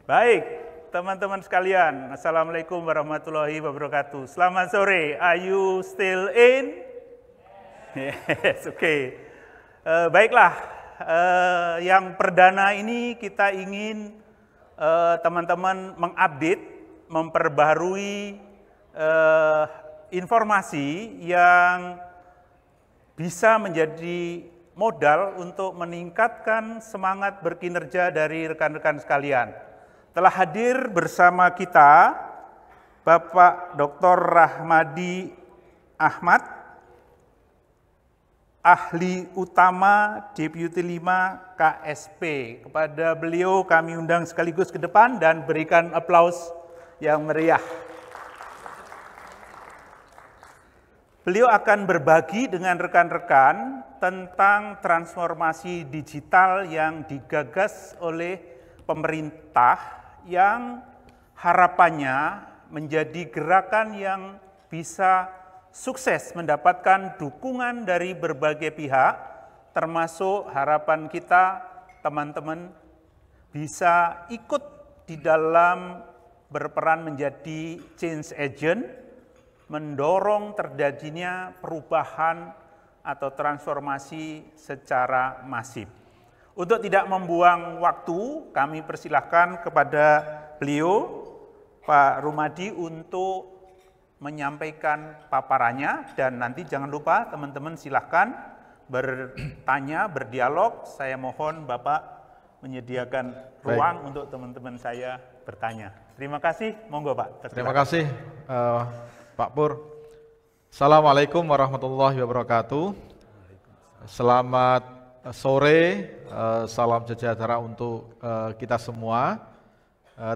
Baik, teman-teman sekalian, Assalamualaikum warahmatullahi wabarakatuh. Selamat sore, are you still in? Yes, oke. Baiklah, yang perdana ini kita ingin teman-teman mengupdate, memperbaharui informasi yang bisa menjadi modal untuk meningkatkan semangat berkinerja dari rekan-rekan sekalian. Telah hadir bersama kita Bapak Dr. Rahmadi Ahmad, Ahli Utama Deputi 5 KSP. Kepada beliau kami undang sekaligus ke depan dan berikan aplaus yang meriah. Beliau akan berbagi dengan rekan-rekan tentang transformasi digital yang digagas oleh pemerintah yang harapannya menjadi gerakan yang bisa sukses mendapatkan dukungan dari berbagai pihak, termasuk harapan kita teman-teman bisa ikut di dalam berperan menjadi change agent, mendorong terjadinya perubahan atau transformasi secara masif. Untuk tidak membuang waktu, kami persilahkan kepada beliau, Pak Rumadi, untuk menyampaikan paparannya, dan nanti jangan lupa teman-teman silahkan bertanya, berdialog. Saya mohon Bapak menyediakan ruang untuk teman-teman saya bertanya. Terima kasih, monggo Pak. Terima kasih Pak Pur. Assalamualaikum warahmatullahi wabarakatuh. Selamat sore, salam sejahtera untuk kita semua.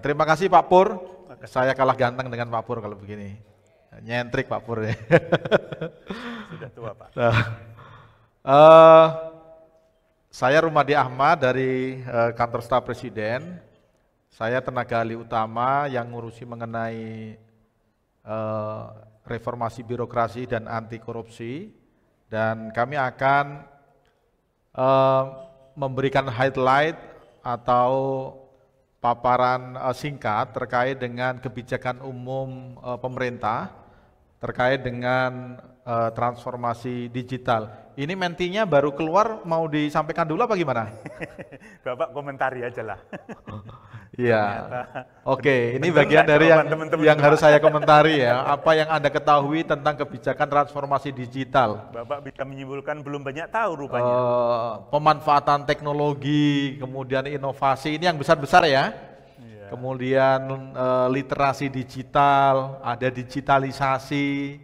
Terima kasih Pak Pur. Saya kalah ganteng dengan Pak Pur kalau begini. Nyentrik Pak Pur ya. Sudah tua Pak. Saya Rumadi Ahmad dari kantor staf Presiden. Saya tenaga ahli utama yang ngurusi mengenai reformasi birokrasi dan anti korupsi, dan kami akan memberikan highlight atau paparan singkat terkait dengan kebijakan umum pemerintah terkait dengan transformasi digital. Ini mentinya baru keluar, mau disampaikan dulu apa gimana? Bapak komentari aja lah. Iya. Oke, ini bagian dari yang harus saya komentari ya. Apa yang Anda ketahui tentang kebijakan transformasi digital? Bapak bisa menyimpulkan belum banyak tahu rupanya. Pemanfaatan teknologi, kemudian inovasi, ini yang besar-besar ya. Iya. Kemudian literasi digital, ada digitalisasi,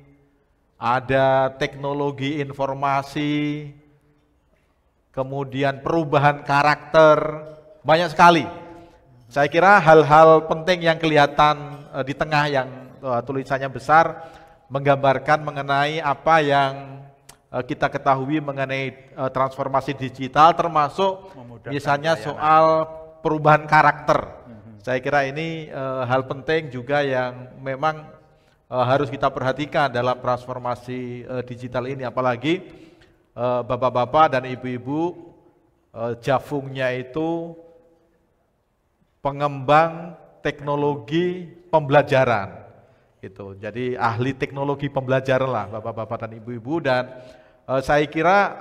ada teknologi informasi, kemudian perubahan karakter, banyak sekali. Saya kira hal-hal penting yang kelihatan di tengah yang tulisannya besar menggambarkan mengenai apa yang kita ketahui mengenai transformasi digital, termasuk misalnya soal perubahan karakter. Saya kira ini hal penting juga yang memang harus kita perhatikan dalam transformasi digital ini, apalagi bapak-bapak dan ibu-ibu jafungnya itu pengembang teknologi pembelajaran gitu. Jadi ahli teknologi pembelajaran lah bapak-bapak dan ibu-ibu, dan saya kira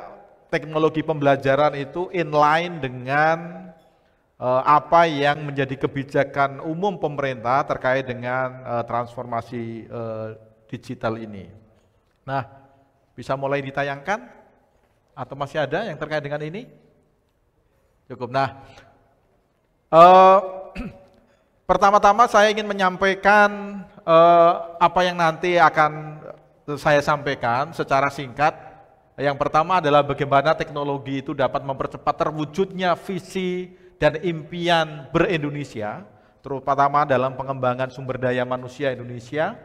teknologi pembelajaran itu inline dengan apa yang menjadi kebijakan umum pemerintah terkait dengan transformasi digital ini. Nah, bisa mulai ditayangkan atau masih ada yang terkait dengan ini? Cukup. Nah, pertama-tama saya ingin menyampaikan apa yang nanti akan saya sampaikan secara singkat. Yang pertama adalah bagaimana teknologi itu dapat mempercepat terwujudnya visi dan impian ber-Indonesia, terutama dalam pengembangan sumber daya manusia Indonesia.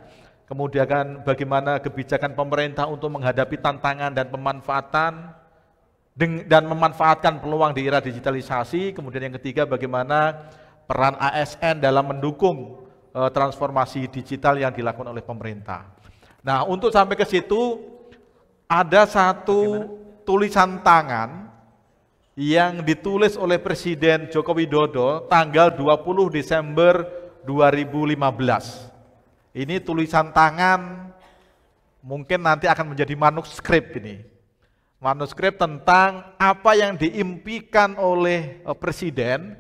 Kemudian bagaimana kebijakan pemerintah untuk menghadapi tantangan dan memanfaatkan peluang di era digitalisasi. Kemudian yang ketiga, bagaimana peran ASN dalam mendukung transformasi digital yang dilakukan oleh pemerintah. Nah, untuk sampai ke situ ada satu tulisan tangan yang ditulis oleh Presiden Joko Widodo tanggal 20 Desember 2015. Ini tulisan tangan, mungkin nanti akan menjadi manuskrip ini. Manuskrip tentang apa yang diimpikan oleh Presiden,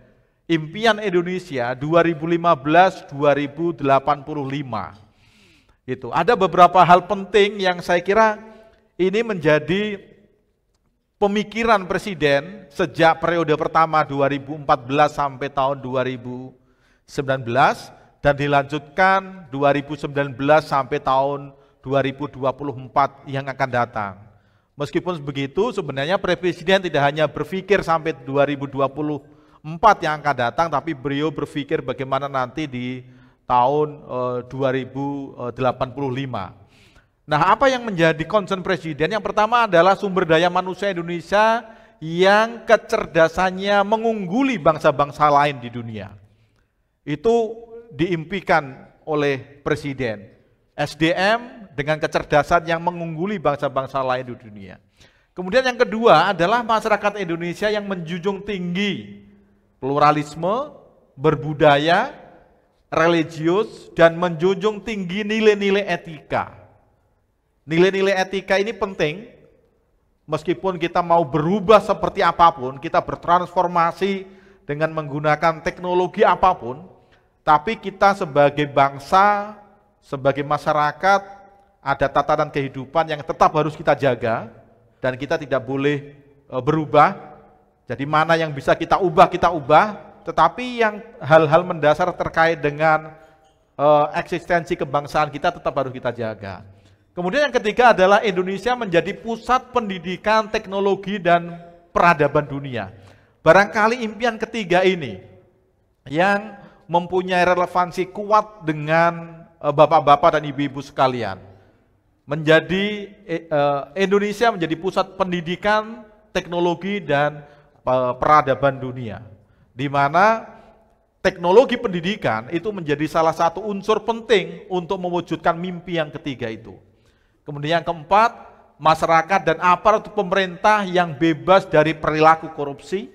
impian Indonesia 2015-2085. Itu ada beberapa hal penting yang saya kira ini menjadi pemikiran Presiden sejak periode pertama 2014 sampai tahun 2019 dan dilanjutkan 2019 sampai tahun 2024 yang akan datang. Meskipun begitu, sebenarnya Presiden tidak hanya berpikir sampai 2024 yang akan datang, tapi beliau berpikir bagaimana nanti di tahun 2085. Nah, apa yang menjadi concern Presiden? Yang pertama adalah sumber daya manusia Indonesia yang kecerdasannya mengungguli bangsa-bangsa lain di dunia. Itu diimpikan oleh Presiden. SDM dengan kecerdasan yang mengungguli bangsa-bangsa lain di dunia. Kemudian yang kedua adalah masyarakat Indonesia yang menjunjung tinggi pluralisme, berbudaya, religius, dan menjunjung tinggi nilai-nilai etika. Nilai-nilai etika ini penting, meskipun kita mau berubah seperti apapun, kita bertransformasi dengan menggunakan teknologi apapun, tapi kita sebagai bangsa, sebagai masyarakat, ada tatanan kehidupan yang tetap harus kita jaga, dan kita tidak boleh berubah. Jadi mana yang bisa kita ubah, tetapi yang hal-hal mendasar terkait dengan eksistensi kebangsaan kita tetap harus kita jaga. Kemudian yang ketiga adalah Indonesia menjadi pusat pendidikan, teknologi, dan peradaban dunia. Barangkali impian ketiga ini yang mempunyai relevansi kuat dengan bapak-bapak dan ibu-ibu sekalian. Indonesia menjadi pusat pendidikan, teknologi, dan peradaban dunia, di mana teknologi pendidikan itu menjadi salah satu unsur penting untuk mewujudkan mimpi yang ketiga itu. Kemudian yang keempat, masyarakat dan aparatur pemerintah yang bebas dari perilaku korupsi.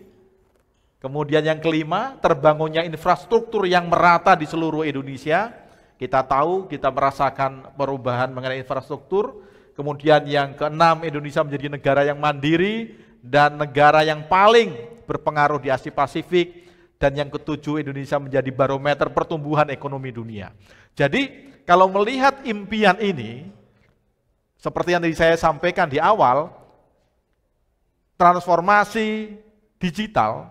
Kemudian yang kelima, terbangunnya infrastruktur yang merata di seluruh Indonesia. Kita tahu, kita merasakan perubahan mengenai infrastruktur. Kemudian yang keenam, Indonesia menjadi negara yang mandiri dan negara yang paling berpengaruh di Asia Pasifik. Dan yang ketujuh, Indonesia menjadi barometer pertumbuhan ekonomi dunia. Jadi kalau melihat impian ini, seperti yang tadi saya sampaikan di awal, transformasi digital,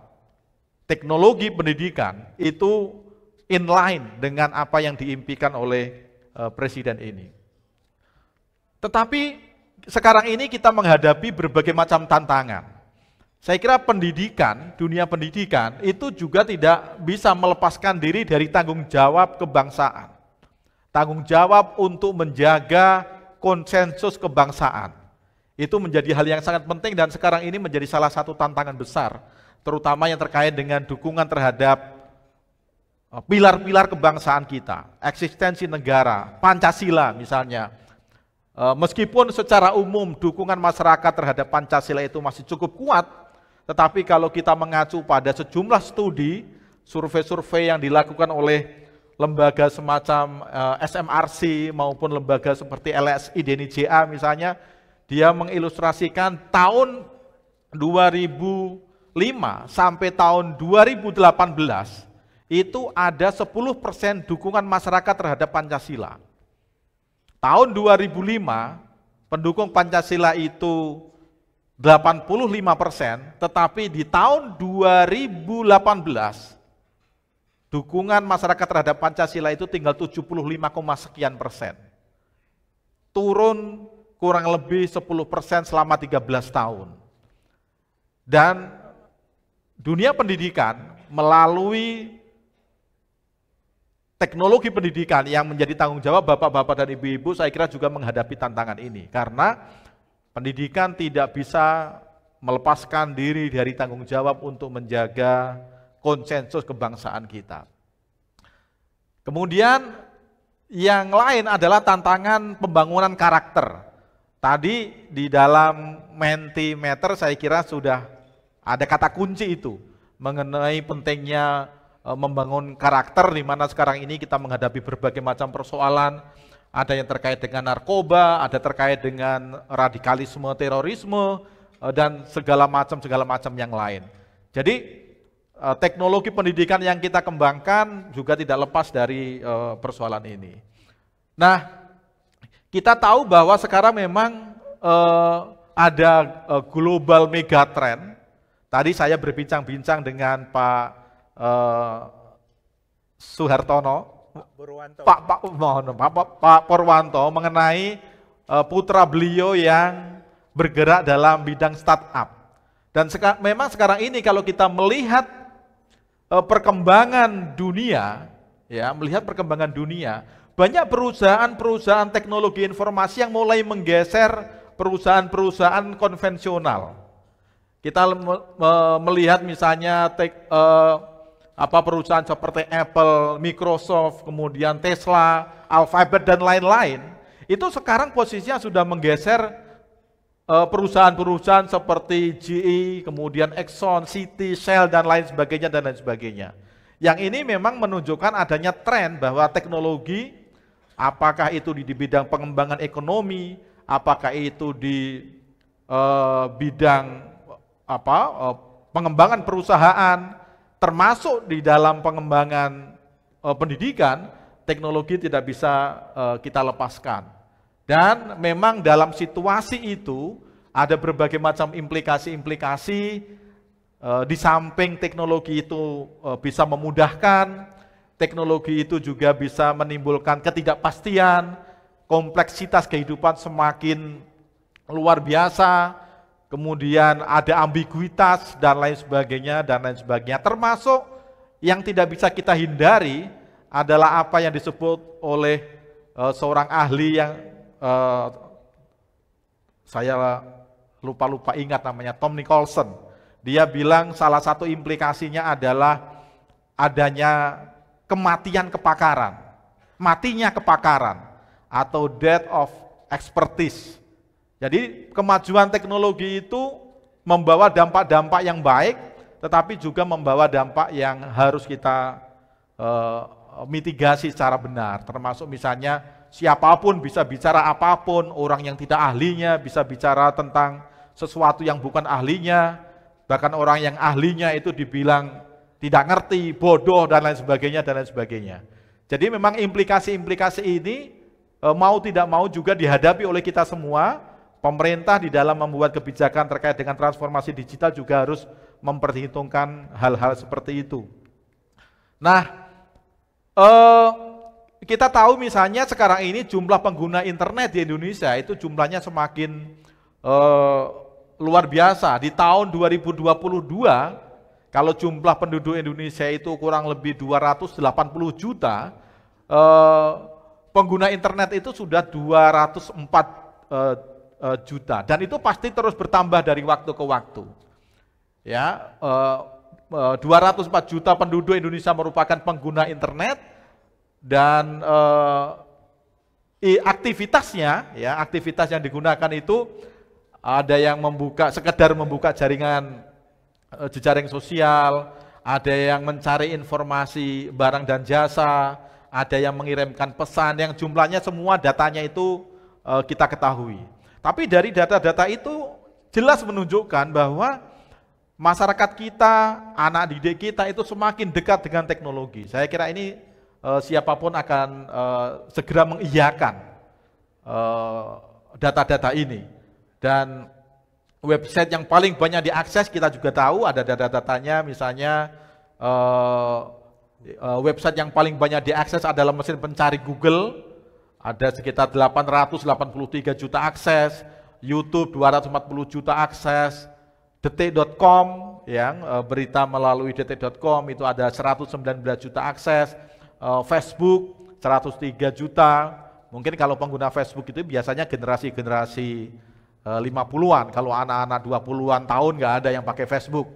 teknologi pendidikan itu inline dengan apa yang diimpikan oleh Presiden ini. Tetapi sekarang ini kita menghadapi berbagai macam tantangan. Saya kira pendidikan, dunia pendidikan itu juga tidak bisa melepaskan diri dari tanggung jawab kebangsaan. Tanggung jawab untuk menjaga konsensus kebangsaan. Itu menjadi hal yang sangat penting dan sekarang ini menjadi salah satu tantangan besar, terutama yang terkait dengan dukungan terhadap pilar-pilar kebangsaan kita, eksistensi negara, Pancasila misalnya. Meskipun secara umum dukungan masyarakat terhadap Pancasila itu masih cukup kuat, tetapi kalau kita mengacu pada sejumlah studi, survei-survei yang dilakukan oleh lembaga semacam SMRC maupun lembaga seperti LSI Deni JA misalnya, dia mengilustrasikan tahun 2005 sampai tahun 2018 itu ada 10% dukungan masyarakat terhadap Pancasila. Tahun 2005 pendukung Pancasila itu 85%, tetapi di tahun 2018 dukungan masyarakat terhadap Pancasila itu tinggal 75, sekian persen. Turun kurang lebih 10% selama 13 tahun. Dan dunia pendidikan melalui teknologi pendidikan yang menjadi tanggung jawab bapak-bapak dan ibu-ibu, saya kira juga menghadapi tantangan ini. Karena pendidikan tidak bisa melepaskan diri dari tanggung jawab untuk menjaga konsensus kebangsaan kita. Kemudian yang lain adalah tantangan pembangunan karakter. Tadi di dalam Mentimeter saya kira sudah Ada kata kunci itu mengenai pentingnya membangun karakter, di mana sekarang ini kita menghadapi berbagai macam persoalan. Ada yang terkait dengan narkoba, ada terkait dengan radikalisme, terorisme, dan segala macam yang lain. Jadi teknologi pendidikan yang kita kembangkan juga tidak lepas dari persoalan ini. Nah, kita tahu bahwa sekarang memang ada global megatrend. Tadi saya berbincang-bincang dengan Pak Suhartono, Pak Purwanto mengenai putra beliau yang bergerak dalam bidang startup. Dan memang sekarang ini kalau kita melihat perkembangan dunia, ya, banyak perusahaan-perusahaan teknologi informasi yang mulai menggeser perusahaan-perusahaan konvensional. Kita melihat misalnya perusahaan seperti Apple, Microsoft, kemudian Tesla, Alphabet dan lain-lain, itu sekarang posisinya sudah menggeser perusahaan-perusahaan seperti GE, kemudian Exxon, Citi, Shell dan lain sebagainya. Yang ini memang menunjukkan adanya tren bahwa teknologi, apakah itu di bidang pengembangan ekonomi, apakah itu di bidang pengembangan perusahaan, termasuk di dalam pengembangan pendidikan, teknologi tidak bisa kita lepaskan. Dan memang dalam situasi itu ada berbagai macam implikasi-implikasi. Di samping teknologi itu bisa memudahkan, teknologi itu juga bisa menimbulkan ketidakpastian, kompleksitas kehidupan semakin luar biasa. Kemudian ada ambiguitas dan lain sebagainya. Termasuk yang tidak bisa kita hindari adalah apa yang disebut oleh seorang ahli yang saya lupa ingat namanya, Tom Nicholson. Dia bilang salah satu implikasinya adalah adanya kematian kepakaran, matinya kepakaran atau death of expertise. Jadi kemajuan teknologi itu membawa dampak-dampak yang baik, tetapi juga membawa dampak yang harus kita mitigasi secara benar. Termasuk misalnya siapapun bisa bicara apapun, orang yang tidak ahlinya bisa bicara tentang sesuatu yang bukan ahlinya, bahkan orang yang ahlinya itu dibilang tidak ngerti, bodoh dan lain sebagainya. Jadi memang implikasi-implikasi ini mau tidak mau juga dihadapi oleh kita semua. Pemerintah di dalam membuat kebijakan terkait dengan transformasi digital juga harus memperhitungkan hal-hal seperti itu. Nah, kita tahu misalnya sekarang ini jumlah pengguna internet di Indonesia itu jumlahnya semakin luar biasa. Di tahun 2022, kalau jumlah penduduk Indonesia itu kurang lebih 280 juta, pengguna internet itu sudah 204 juta, dan itu pasti terus bertambah dari waktu ke waktu. Ya, 204 juta penduduk Indonesia merupakan pengguna internet, dan aktivitasnya, ya, aktivitas yang digunakan itu ada yang sekedar membuka jaringan jejaring sosial, ada yang mencari informasi barang dan jasa, ada yang mengirimkan pesan, yang jumlahnya semua datanya itu kita ketahui. Tapi dari data-data itu jelas menunjukkan bahwa masyarakat kita, anak didik kita itu semakin dekat dengan teknologi. Saya kira ini siapapun akan segera mengiyakan data-data ini. Dan website yang paling banyak diakses kita juga tahu ada data-datanya, misalnya website yang paling banyak diakses adalah mesin pencari Google. Ada sekitar 883 juta akses, YouTube 240 juta akses, detik.com yang berita melalui detik.com itu ada 119 juta akses, Facebook 103 juta. Mungkin kalau pengguna Facebook itu biasanya generasi 50-an, kalau anak-anak 20-an tahun nggak ada yang pakai Facebook.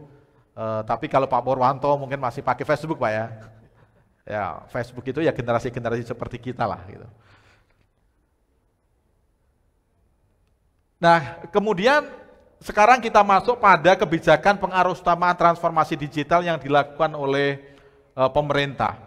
Tapi kalau Pak Purwanto mungkin masih pakai Facebook, Pak, ya. Ya, Facebook itu ya generasi-generasi seperti kita lah gitu. Nah, kemudian sekarang kita masuk pada kebijakan pengaruh utama transformasi digital yang dilakukan oleh pemerintah.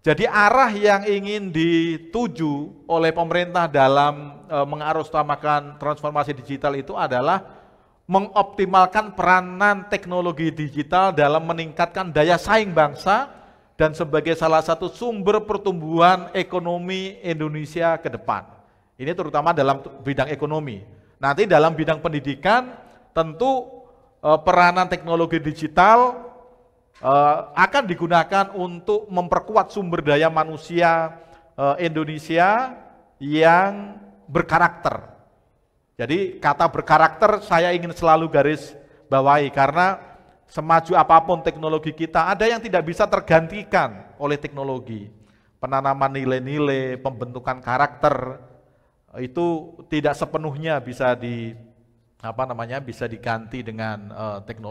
Jadi arah yang ingin dituju oleh pemerintah dalam mengarahutamakan transformasi digital itu adalah mengoptimalkan peranan teknologi digital dalam meningkatkan daya saing bangsa dan sebagai salah satu sumber pertumbuhan ekonomi Indonesia ke depan. Ini terutama dalam bidang ekonomi. Nanti dalam bidang pendidikan tentu peranan teknologi digital akan digunakan untuk memperkuat sumber daya manusia Indonesia yang berkarakter. Jadi kata berkarakter saya ingin selalu garis bawahi karena semaju apapun teknologi kita ada yang tidak bisa tergantikan oleh teknologi. Penanaman nilai-nilai, pembentukan karakter itu tidak sepenuhnya bisa bisa diganti dengan teknologi.